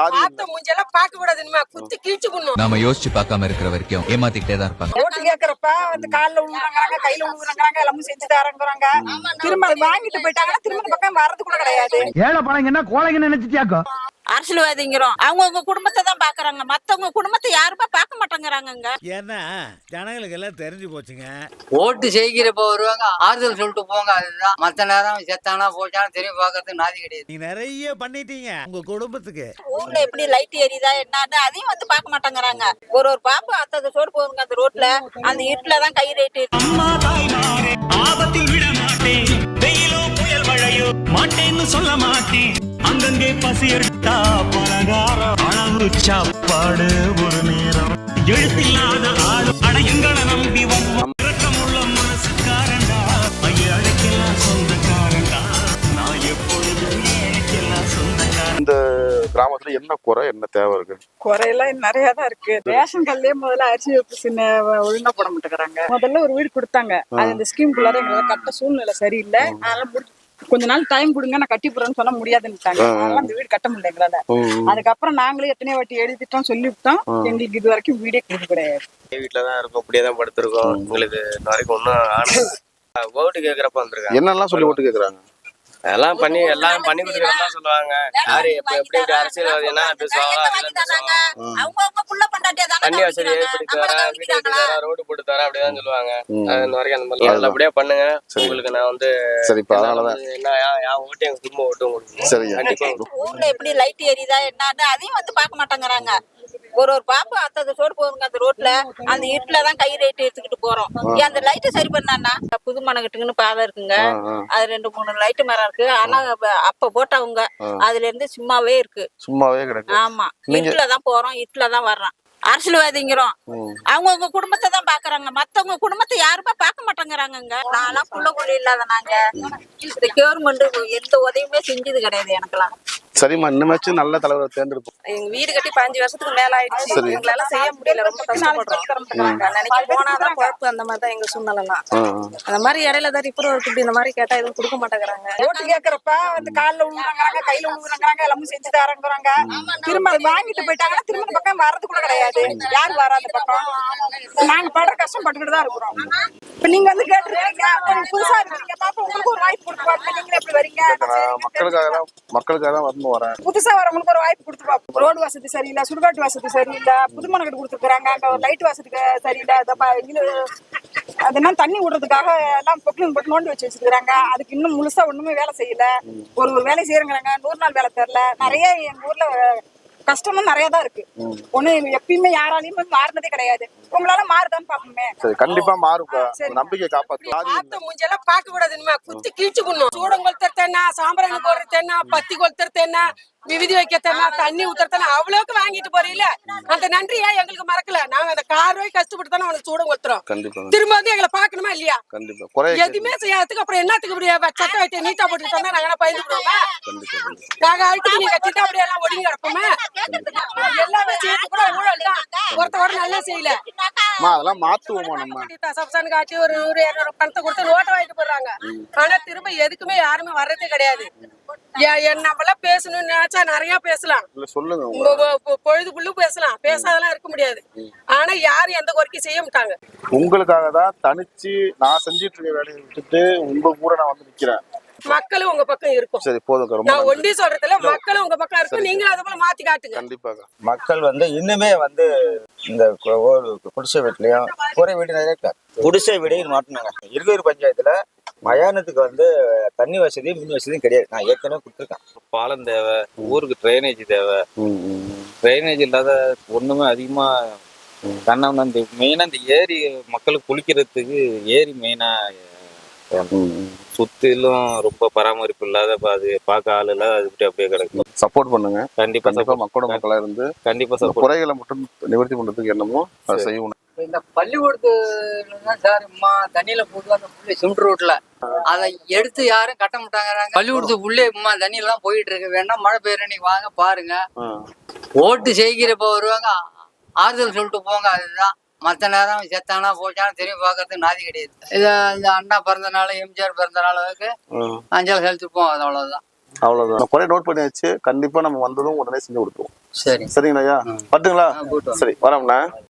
பார்த்த மூஞ்செல்லாம் பார்க்க கூடாதுமா, குத்தி கீச்சு பண்ணும். நாம யோசிச்சு பார்க்காம இருக்கிற வரைக்கும் ஏமாத்திக்கிட்டே தான் இருப்பாங்க. ஓட்டு கேட்கறப்ப வந்து காலில் விழுகுறாங்க, கையில விழுகுறாங்க, எல்லாமே செஞ்சு தரங்குறாங்க. திரும்ப அதை வாங்கிட்டு போயிட்டாங்கன்னா திரும்ப இந்த பக்கம் வர்றது கூட கிடையாது. ஏழை பழங்கன்னா கோழைங்க நினைச்சிட்டியாக்கோ. அரசியல்வாதிங்கிறோம் அவங்க குடும்பத்தை தான் பாக்குறாங்க, மத்தவங்க குடும்பத்தை யாருமே பார்க்க மாட்டேங்கிறாங்க. ஏன்னா ஜனங்களுக்கு எல்லாம் தெரிஞ்சு போச்சுங்க. ஓட்டு செய்கிறப்ப வருவாங்க, ஆறுதல் சொல்லிட்டு போங்க. அதுதான். மத்த நேரம் செத்தானா போச்சானா திரும்பி பாக்குறதுக்கு நாதி கிடையாது. நீங்க நிறைய பண்ணிட்டீங்க உங்க குடும்பத்துக்கு. ஊர்ல எப்படி லைட் எரியுதா என்னன்னு அதையும் வந்து பார்க்க மாட்டேங்கிறாங்க. ஒரு பாப்பா அத்தது சோடு போகுதுங்க அந்த ரோட்ல, அந்த இருட்டுல தான் கை ரேட்டு. அம்மா தாய்மாரே ஆபத்தில் விட மாட்டேன், வெயிலோ புயல் மழையோ மாட்டேன்னு சொல்ல மாட்டேன். அங்கங்கே பசி எடுத்தா பலகாரம், அளவு சாப்பாடு ஒரு நேரம், எழுத்தில்லாத ஆடு அடையங்களை நம்பி வந்தோம். இரக்கமுள்ள மனசுக்காரண்டா, ஐயழைக்கெல்லாம் சொந்தக்காரண்டா, நான் எப்பொழுதும் ஏழைக்கெல்லாம் சொந்தக்காரன். இந்த கிராமத்துல என்ன குறை, என்ன தேவை இருக்கு? குறையெல்லாம் நிறைய தான் இருக்கு. ரேஷன் கல்லே முதல்ல அரிசி ஒழுங்கா போட மாட்டேங்கிறாங்க. முதல்ல ஒரு வீடு கொடுத்தாங்க, அது இந்த ஸ்கீம்குள்ளார எங்களுக்கு கட்ட சூழ்நிலை சரியில்லை. அதனால கொஞ்ச நாள் டைம் கொடுங்க, நான் கட்டி போறேன்னு சொன்னா முடியாதுன்னுட்டாங்க. அதனால அந்த வீடு கட்ட முடியல எங்களால. அதுக்கப்புறம் நாங்களே எத்தனை வாட்டி எழுதிட்டோம், சொல்லிவிட்டோம். எங்களுக்கு இது வரைக்கும் வீடே கொடுக்க கிடையாது. வீட்டுலதான் இருக்கோம், அப்படியேதான் படுத்திருக்கோம். உங்களுக்கு இந்த வரைக்கும் ஒன்னும் ஓட்டு கேக்குறப்ப வந்திருக்காங்க. என்னெல்லாம் சொல்லி ஓட்டு கேக்குறாங்க? எல்லாம் பண்ணி கொடுக்குறதா சொல்லுவாங்க. யாரு எப்படி அரசியல்வாதினா பேசுவாங்க. தண்ணி வசதி ஏற்படுத்தி தர, வீடு கட்டி தர, ரோடு போட்டு தர, அப்படிதான் சொல்லுவாங்க. இந்த வரைக்கும் அந்த மாதிரி நல்லபடியா பண்ணுங்க. உங்களுக்கு நான் வந்து என்ன என் ஓட்டு எங்க குடும்ப ஓட்டும் கொடுக்கும். ஊர்ல எப்படி லைட் எரியுதா என்னன்னு அதையும் வந்து பார்க்க மாட்டேங்கிறாங்க. ஒரு பாப்பா அத்தது சோடு போகுதுங்க அந்த ரோட்ல, அந்த இருட்டுல தான் கை ரேட்டு எடுத்துக்கிட்டு போறோம். அந்த லைட்டு சரி பண்ணா புது மனகட்டுக்குன்னு பாதை இருக்குங்க, அது 2-3 லைட்டு மரம் இருக்கு. ஆனா அப்ப போட்டவங்க அதுல இருந்து சும்மாவே இருக்கு. ஆமா, இருட்டுல தான் போறோம், இருட்டுல தான் வர்றோம். அரசியல்வாதிங்கிறோம் அவங்க குடும்பத்தை தான் பாக்குறாங்க, மத்தவங்க குடும்பத்தை யாருமே பார்க்க மாட்டேங்கிறாங்க. நான்லாம் புள்ள இல்லாத நாங்க இந்த கவர்மெண்ட் எந்த உதவியுமே செஞ்சது கிடையாது எனக்கெல்லாம். சரிம்மா, இன்னமாச்சும் நல்ல தலைவரை தேர்ந்தெடுப்போம். எங்க வீடு கட்டி 15 வருஷத்துக்கு மேல ஆயிடுச்சு. எங்களால செய்ய முடியல, ரொம்ப கஷ்டப்படுறோம். நினைக்க போனாதான் குழப்பு, அந்த மாதிரிதான் எங்க சூழ்நிலைலாம். அந்த மாதிரி இடையில தான் இப்போ இப்படி இந்த மாதிரி கேட்டா எதுவும் கொடுக்க மாட்டேங்கிறாங்க. ஓட்டு கேட்கறப்ப வந்து காலில் விழுகுறாங்க, கையில விழுகுறாங்க, எல்லாமே செஞ்சு தரங்குறாங்க. திரும்ப அதை வாங்கிட்டு போயிட்டாங்கன்னா திரும்ப இந்த பக்கம் வர்றது கூட கிடையாது. யாரு வராத பக்கம் நாங்க படுற கஷ்டம் பட்டுக்கிட்டு தான் இருக்கிறோம். இப்ப நீங்க வந்து கேட்டுருக்கீங்க, புதுசா இருக்கீங்க, பாப்பா உங்களுக்கு ஒரு வாய்ப்பு கொடுத்து பாருங்க. நீங்க எப்படி வரீங்க? மக்களுக்காக தான் வரணும். புதுசா வரவங்களுக்கு ஒரு வாய்ப்பு கொடுத்து பாப்போம். ரோடு வசதி சரியில்லை, சுடுகாட்டு வசதி சரியில்லை, புதுமணக்கட்டு கொடுத்துருக்காங்க, அங்க ஒரு லைட் வசதி சரியில்லை. அதெல்லாம் தண்ணி விடுறதுக்காக எல்லாம் பொட்டு நோண்டி வச்சு வச்சிருக்காங்க. அதுக்கு இன்னும் முழுசா ஒண்ணுமே வேலை செய்யல. ஒரு வேலை செய்யறங்கிறாங்க, 100 நாள் வேலை தரல. நிறைய எங்க ஊர்ல கஷ்டமும் நிறைய தான் இருக்கு. ஒண்ணு எப்பயுமே யாராலையுமே மாறினதே கிடையாது. உங்களால மாறுதான்னு பாப்போமே. கண்டிப்பா மாறும். நம்பிக்கை காப்பாத்து. பார்த்த மூஞ்செல்லாம் பார்க்க கூடாதுமா, குத்தி கீச்சு பண்ணும். சூடம் கொளுத்துறதுன்னா, சாம்பிராணி போடுறதுன்னா, பத்தி கொளுத்துறதுன்னா, விவிதி வைக்கிறதுன்னா, தண்ணி ஊத்துறதுன்னா அவ்வளவுக்கு வாங்கிட்டு போறீல. அந்த நன்றியா எங்களுக்கு மறக்கல. நாங்க அந்த 6 ரூபாய் கஷ்டப்பட்டு தானே உனக்கு சூடம் கொளுத்துறோம். திரும்ப வந்து எங்களை பாக்கணுமா இல்லையா? எதுவுமே செய்யாததுக்கு அப்புறம் என்னத்துக்கு இப்படி சட்டை வைக்க நீட்டா போட்டுக்கிட்டோம், நாங்க என்ன பயந்துக்கிறோமா? நாங்க அழுத்துக்கு நீங்க கட்டிட்டு அப்படியே எல்லாம் ஒடுங்கி கிடப்போமே. எல்லாமே செய்யறது கூட ஊழல் தான். ஒருத்தவரை நல்லா செய்யல, அதெல்லாம் மாத்துவோமா நம்ம? சப்சான் காட்டி ஒரு 100-200 பணத்தை கொடுத்து நோட்டை வாங்கிட்டு போடுறாங்க. ஆனா திரும்ப எதுக்குமே யாருமே வர்றதே கிடையாது. நம்மளாம் பேசணும்னு நினைச்சா நிறைய பேசலாம், பொழுதுக்குள்ள பேசலாம், பேசாதெல்லாம் இருக்க முடியாது. ஆனா யாரும் எந்த கோரிக்கை செய்ய மாட்டாங்க. உங்களுக்காக தான் தனிச்சு நான் செஞ்சிட்டு இருக்க வேலையை விட்டுட்டு உங்க கூட நான் வந்து நிக்கிறேன். மக்களும் உங்க பக்கம் இருக்கும். சரி, போதும். நான் ஒண்டி சொல்றதுல மக்களும் உங்க பக்கம் இருக்கும். நீங்களும் அதை போல மாத்தி காட்டுங்க. கண்டிப்பாக மக்கள் வந்து இன்னுமே வந்து இந்த குடிசை வீட்லயும் குறை வீடு நிறைய இருக்கு. குடிசை வீடையும் மாட்டினாங்க. இருவேறு பஞ்சாயத்துல மயானத்துக்கு வந்து தண்ணி வசதியும் மின் வசதியும் கிடையாது. நான் ஏற்கனவே கொடுத்துருக்கேன். பாலம் தேவை, ஊருக்கு ட்ரைனேஜ் தேவை. ட்ரைனேஜ் இல்லாத ஒண்ணுமே அதிகமா கண்ணம். இந்த மெயினா இந்த ஏரி மக்களுக்கு குளிக்கிறதுக்கு ஏரி மெயினா சுத்திலும் ரொம்ப பராமரிப்பு இல்லாத, அது பார்க்க ஆள் இல்லாத, அது அப்படியே கிடக்கும். சப்போர்ட் பண்ணுங்க. கண்டிப்பா மக்களா இருந்து கண்டிப்பா குறைகளை மட்டும் நிவர்த்தி பண்றதுக்கு என்னமோ அதை செய்யணும். இந்த பள்ளிக்கூடத்துல சார் தண்ணியில போட்டு அந்த புள்ளி சிமெண்ட் ரோட்ல அதை எடுத்து யாரும் கட்ட மாட்டாங்கிறாங்க. பள்ளிக்கூடத்துக்கு உள்ளே தண்ணியில தான் போயிட்டு இருக்கு. வேணா மழை பெய்யுற நீங்க வாங்க பாருங்க. ஓட்டு செய்கிறப்ப வருவாங்க, ஆறுதல் சொல்லிட்டு போங்க. அதுதான். மற்ற நேரம் செத்தானா போச்சானா திரும்பி பாக்குறதுக்கு நாதி கிடையாது. இதை இந்த அண்ணா பிறந்த நாள், எம்ஜிஆர் பிறந்த நாளுக்கு அஞ்சல் செலுத்திப்போம். அது அவ்வளவுதான். குறை நோட் பண்ணி வச்சு கண்டிப்பா நம்ம வந்ததும் உடனே செஞ்சு கொடுப்போம். சரி சரிங்களா ஐயா? பட்டுங்களா? போட்டு வாங்க. சரி வரோம்ண்ணா.